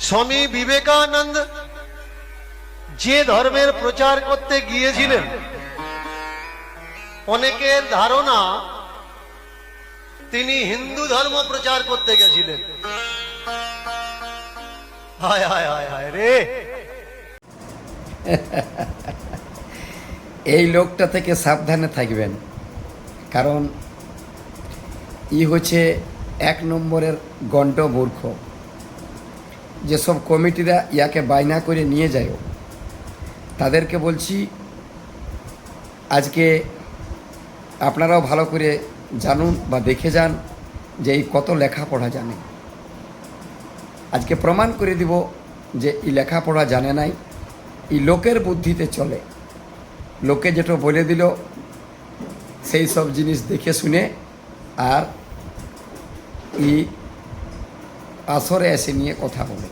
স্বামী বিবেকানন্দ যে ধর্মের প্রচার করতে গিয়েছিলেন, অনেকের ধারণা তিনি হিন্দু ধর্ম প্রচার করতে গেছিলেন। হায় হায় হায় হায় রে। এই লোকটা থেকে সাবধানে থাকবেন, কারণ হচ্ছে 1 নম্বরের গণ্ড মূর্খ। যেসব কমিটিরা ইয়াকে বায়না করে নিয়ে যায়, তাদেরকে বলছি আজকে আপনারাও ভালো করে জানুন বা দেখে যান যে এই কত লেখাপড়া জানে। আজকে প্রমাণ করে দিব যে এই লেখাপড়া জানে নাই, এই লোকের বুদ্ধিতে চলে। লোকে যেটা বলে দিল সেই সব জিনিস দেখে শুনে আর ই আসরে এসে নিয়ে কথা বলে।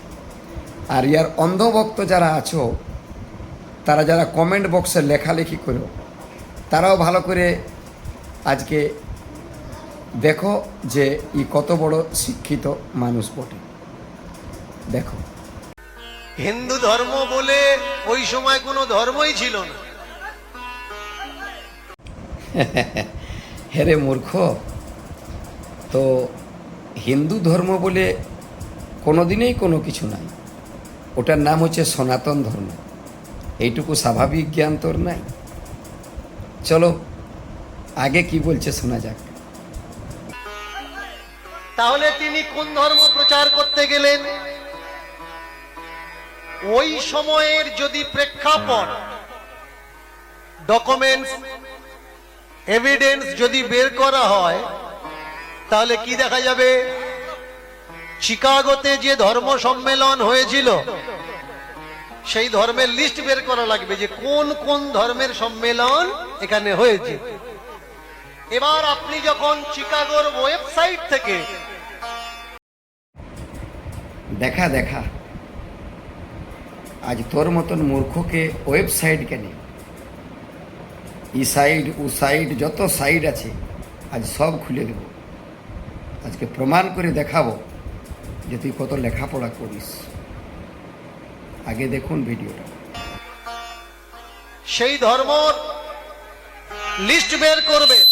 আর ইয়ার অন্ধভক্ত যারা আছো, তারা যারা কমেন্ট বক্সে লেখালেখি করো, তারাও ভালো করে আজকে দেখো যে ই কত বড় শিক্ষিত মানুষ বটে। দেখো, হিন্দু ধর্ম বলে ওই সময় কোনো ধর্মই ছিল না। হেরে মূর্খ, তো হিন্দু ধর্ম বলে কোনোদিনই কোনো কিছু নাই। ওটার নাম হচ্ছে সনাতন ধর্ম। এইটুকু স্বাভাবিক জ্ঞান তোর নাই? চলো আগে কি বলছে শোনা যাক। তাহলে তিনি কোন ধর্ম প্রচার করতে গেলেন? ওই সময়ের যদি প্রেক্ষাপট, ডকুমেন্টস, এভিডেন্স যদি বের করা হয়, তাহলে কি দেখা যাবে? চিকাগোতে যে ধর্ম সম্মেলন হয়েছিল, সেই ধর্মের লিস্ট বের করা লাগবে যে কোন কোন ধর্মের সম্মেলন এখানে হয়েছে। এবার আপনি যখন চিকাগোর ওয়েবসাইট থেকে দেখা আজ তোর মতন মূর্খকে ওয়েবসাইট কেন, ই সাইড ও সাইড যত সাইড আছে আজ সব খুলে দেব। আজকে প্রমাণ করে দেখাবো যে তুই কত লেখাপড়া করিস। আগে দেখুন ভিডিওটা। সেই ধর্ম লিস্ট বের করবেন,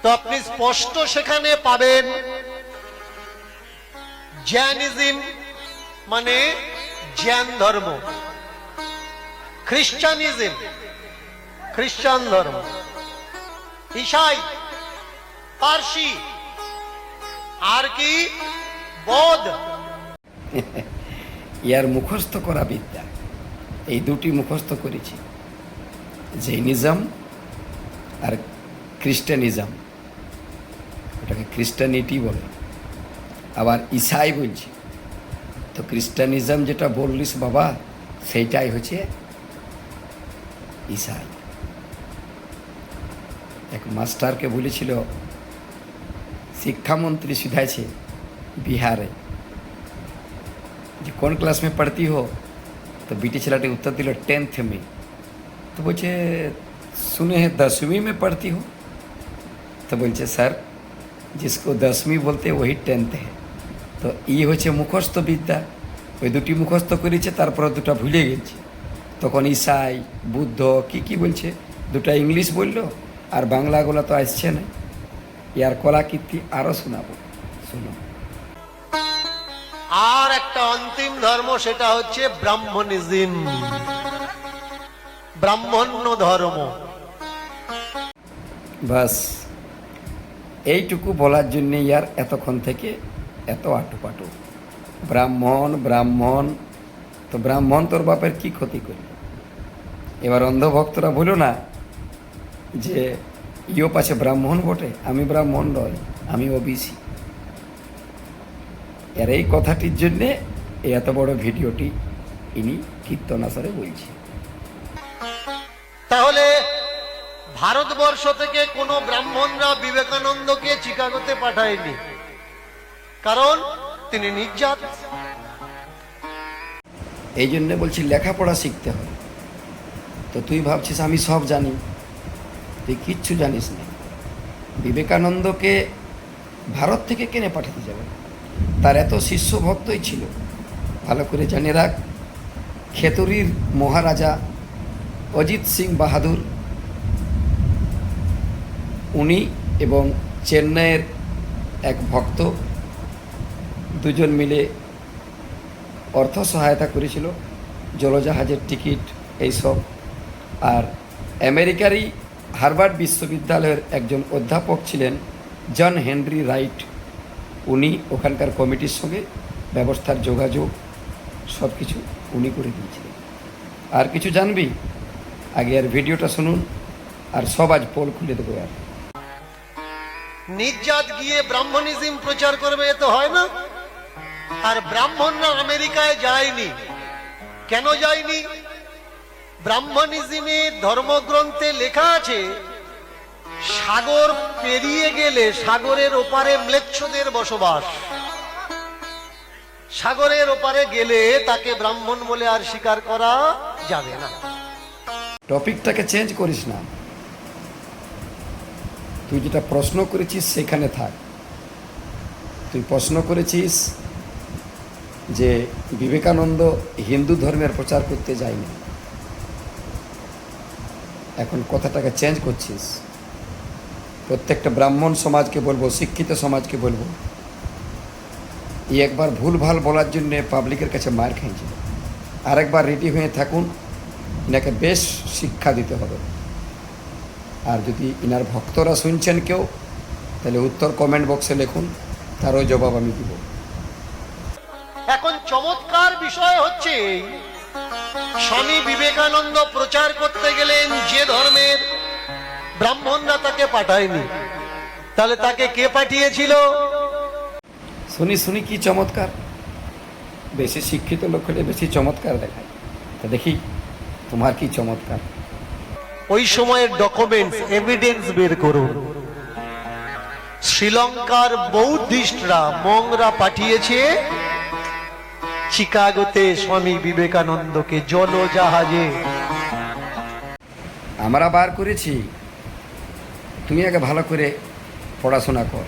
তো আপনি স্পষ্ট সেখানে পাবেন জৈনিজম মানে জ্ঞান ধর্ম, খ্রিস্টানিজম খ্রিস্টান ধর্ম, ঈসাই পারসি, আর কি বৌদ্ধ। ইয়ার মুখস্থ করা বিদ্যা, এই দুটি মুখস্থ করেছি, জৈনিজম আর খ্রিস্টানিজম। ওটাকে খ্রিস্টানিটি বলে, আবার ঈসাই বলছি। তো খ্রিস্টানিজম যেটা বললিস বাবা, সেইটাই হচ্ছে ঈসাই। এক মাস্টারকে বলেছিল, শিক্ষামন্ত্রী শুধাইছে বিহারে যে कौन क्लास में पढ़ती हो, तो बेटी छलाटे उत्तर दिल 10th में। तो बोले सुने हैं 10वीं में पढ़ती हो, तो बोलছে सर जिसको 10वीं बोलते वही 10th है। তো ই হচ্ছে মুখস্থ বিদ্যা। ওই দুটি মুখস্থ করেছে, তারপর দুটা ভুলে গেছে। তখন ঈসাই বুদ্ধ কি বলছে, দুটা ইংলিশ বললো আর বাংলাগুলো তো আসছে না। ইয়ার কলাকীর্তি আরও শোনাবো, শুনো। আর একটা অন্তিম ধর্ম, সেটা হচ্ছে ব্রাহ্মণিজম, ব্রাহ্মণ্য ধর্ম। বাস এইটুকু বলার জন্য ইয়ার এতক্ষণ থেকে এত আটুপাটু। ব্রাহ্মণ, তো ব্রাহ্মণ তোর বাপের কি ক্ষতি করল? এবার অন্ধভক্তরা বলো না যে ইও পাশে ব্রাহ্মণ বটে, আমি ব্রাহ্মণ নয়, আমি ওবিসি। এর এই কথাটির জন্যে এই এত বড় ভিডিওটি ইনি কীর্তনাসরে বলছি। তাহলে ভারতবর্ষ থেকে কোন ব্রাহ্মণরা বিবেকানন্দকে চিকাগোতে পাঠায়নি, কারণ তিনি নির্জাত। এই জন্য বলছি লেখাপড়া শিখতে হবে। তো তুই ভাবছিস আমি সব জানি, তুই কিচ্ছু জানিস না। বিবেকানন্দকে ভারত থেকে কেনে পাঠাতে যাবে? তার এত শিষ্য ভক্তই ছিল। ভালো করে জানে রাখ, খেতড়ির মহারাজা অজিত সিং বাহাদুর, উনি এবং চেন্নাইয়ের এক ভক্ত দুজন মিলে অর্থ সহায়তা করেছিল, জলজাহাজের টিকিট এইসব। আর আমেরিকারই হার্ভার্ড বিশ্ববিদ্যালয়ের একজন অধ্যাপক ছিলেন জন হেনরি রাইট, উনি ওখানকার কমিটির সঙ্গে ব্যবস্থার যোগাযোগ সব কিছু উনি করে দিয়েছিলেন। আর কিছু জানবি? আগে আর ভিডিওটা শুনুন, আর সব আজ পোল খুলে দেবো। আর নির্জাত গিয়ে ব্রাহ্মণিজম প্রচার করবে, এ তো হয় না। আর ব্রাহ্মণরা আমেরিকায় যায়নি, কেন যায়নি? ব্রাহ্মণিজমের ধর্মগ্রন্থে লেখা আছে, সাগর পেরিয়ে গেলে সাগরের ওপারে ম্লেচ্ছদের বসবাস। সাগরের ওপারে গেলে তাকে ব্রাহ্মণ বলে আর স্বীকার করা যাবে না। টপিকটাকে চেঞ্জ করিস না, তুই যেটা প্রশ্ন করেছিস সেখানে থাক। তুই প্রশ্ন করেছিস যে বিবেকানন্দ হিন্দু ধর্মের প্রচার করতে যায়নি, এখন কথাটাকে চেঞ্জ করছিস। প্রত্যেকটা ব্রাহ্মণ সমাজকে বলবো, শিক্ষিত সমাজকে বলবো, এই একবার ভুলভাল বলার জন্যে পাবলিকের কাছে মার খেয়েছিল। আরেকবার রেডি হয়ে থাকুন, এনাকে বেশ শিক্ষা দিতে হবে। আর যদি ইনার ভক্তরা শুনছেন কেউ, তাহলে উত্তর কমেন্ট বক্সে লিখুন, তারও জবাব আমি দিব। এখন চমৎকার বিষয় হচ্ছে, স্বামী বিবেকানন্দ প্রচার করতে গেলেন যে ধর্মের, ব্রাহ্মণরা তাকে পাঠায়নি, তাহলে তাকে কে পাঠিয়েছিল? শুনি শুনি কি চমৎকার! বেশি শিক্ষিত লোক হলে বেশি চমৎকার দেখায়। তা দেখি তোমার কি চমৎকার। ওই সময়ের ডকুমেন্টস, এভিডেন্স বের করুন। শ্রীলঙ্কার বৌদ্ধিস্টরা, মংরা পাঠিয়েছে চিকাগোতে স্বামী বিবেকানন্দকে জলজাহাজে। আমরা বার করেছি, তুমি আগে ভালো করে পড়াশোনা কর।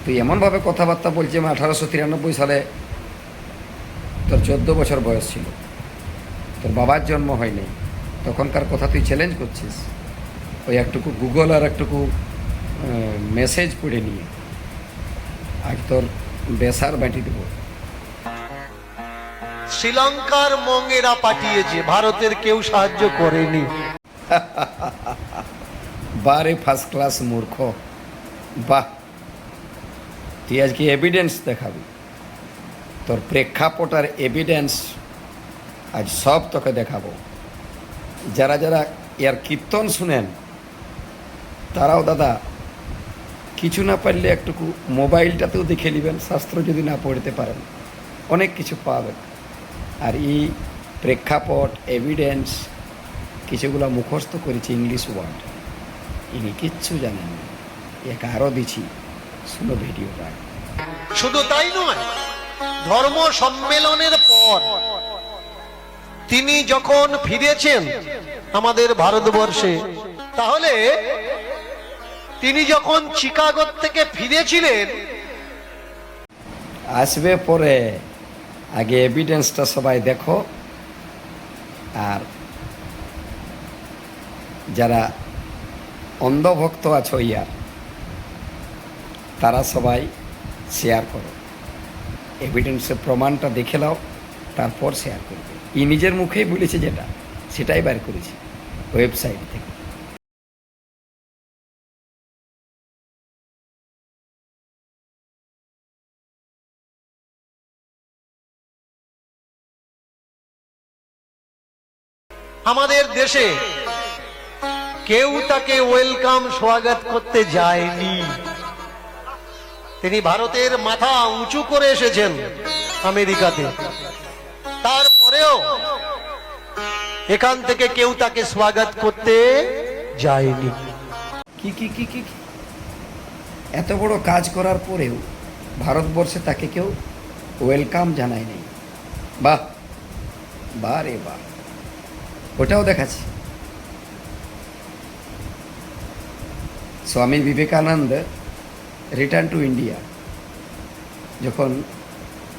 তুই এমনভাবে কথাবার্তা বলছি, আমি 1893 সালে তোর 14 বছর বয়স ছিল, তোর বাবার জন্ম হয়নি, তখনকার কথা তুই চ্যালেঞ্জ করছিস। ওই একটুকু গুগল আর একটুকু মেসেজ পড়ে নিয়ে আজ তোর বেসার বাঁটি দেব। শ্রীলঙ্কার মঙ্গেরা পাঠিয়েছে, ভারতের কেউ সাহায্য করেনি। বারে ফার্স্ট ক্লাস মূর্খ। বাহ, তুই আজকে এভিডেন্স দেখাবি, তোর প্রেক্ষাপট আর এভিডেন্স আজ সব তোকে দেখাবো। যারা যারা এর কীর্তন শুনেন, তারাও দাদা কিছু না পারলে একটুকু মোবাইলটাতেও দেখে নেবেন, শাস্ত্র যদি না পড়তে পারেন অনেক কিছু পাবেন। আর এই প্রেক্ষাপট এভিডেন্স কিছুগুলো মুখস্থ করেছি, ইংলিশ ওয়ার্ড, ইনি কিচ্ছু জানেন না। একে আরও দিছি, শুনো ভিডিওটা। শুধু তাই নয়, ধর্ম সম্মেলনের পর তিনি যখন ফিরেছেন আমাদের ভারতবর্ষে, তাহলে তিনি যখন চিকাগো থেকে ফিরেছিলেন, আসবে পরে, আগে এভিডেন্সটা সবাই দেখো। আর যারা অন্ধভক্ত আছো ইয়ার, তারা সবাই শেয়ার করো, এভিডেন্সের প্রমাণটা দেখে নাও, তারপর শেয়ার করবে। ই নিজের মুখেই বলেছে, যেটা সেটাই বার করেছি ওয়েবসাইট থেকে। আমাদের দেশে কেউ তাকে ওয়েলকাম, স্বাগত করতে যায়নি। তিনি ভারতের মাথা উঁচু করে এসেছেন আমেরিকাতে, তারপরেও এখান থেকে কেউ তাকে স্বাগত করতে যায়নি। কি কি কি কি কি? এত বড় কাজ করার পরেও ভারতবর্ষে তাকে কেউ ওয়েলকাম জানায় নেই। বাহ বাহ রে বাহ, ওটাও দেখাচ্ছি। Swami Vivekananda return to India, যখন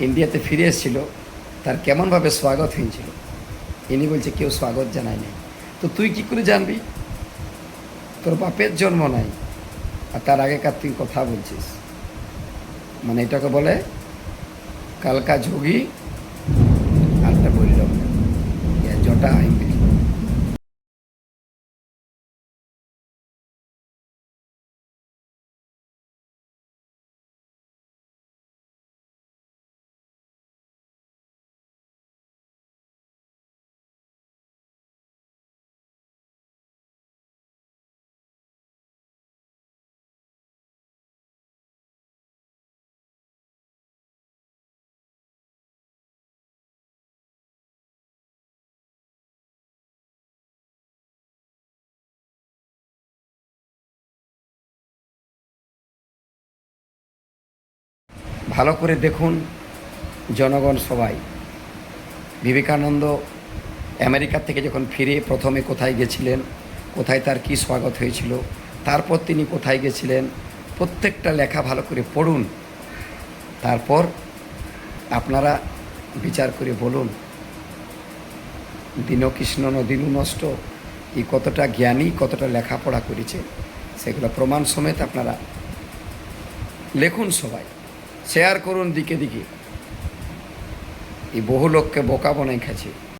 ইন্ডিয়াতে ফিরে এসেছিল তার কেমনভাবে স্বাগত হয়েছিল। ইনি বলছে কেউ স্বাগত জানায়নি। তো তুই কি করে জানবি? তোর বাপের জন্ম নাই আর তার আগেকার তুই কথা বলছিস। মানে এটাকে বলে কালকা যোগী আরটা বলল জটা আইনবি। ভালো করে দেখুন জনগণ সবাই, বিবেকানন্দ আমেরিকা থেকে যখন ফিরে প্রথমে কোথায় গেছিলেন, কোথায় তার কী স্বাগত হয়েছিল, তারপর তিনি কোথায় গেছিলেন, প্রত্যেকটা লেখা ভালো করে পড়ুন। তারপর আপনারা বিচার করে বলুন দীনকৃষ্ণ দীনু নষ্ট এই কতটা জ্ঞানী, কতটা লেখাপড়া করেছে, সেগুলো প্রমাণ সমেত আপনারা লেখুন। সবাই শেয়ার করুন দিকে দিকে। এই বহু লোককে বোকা বানাই খাচ্ছে।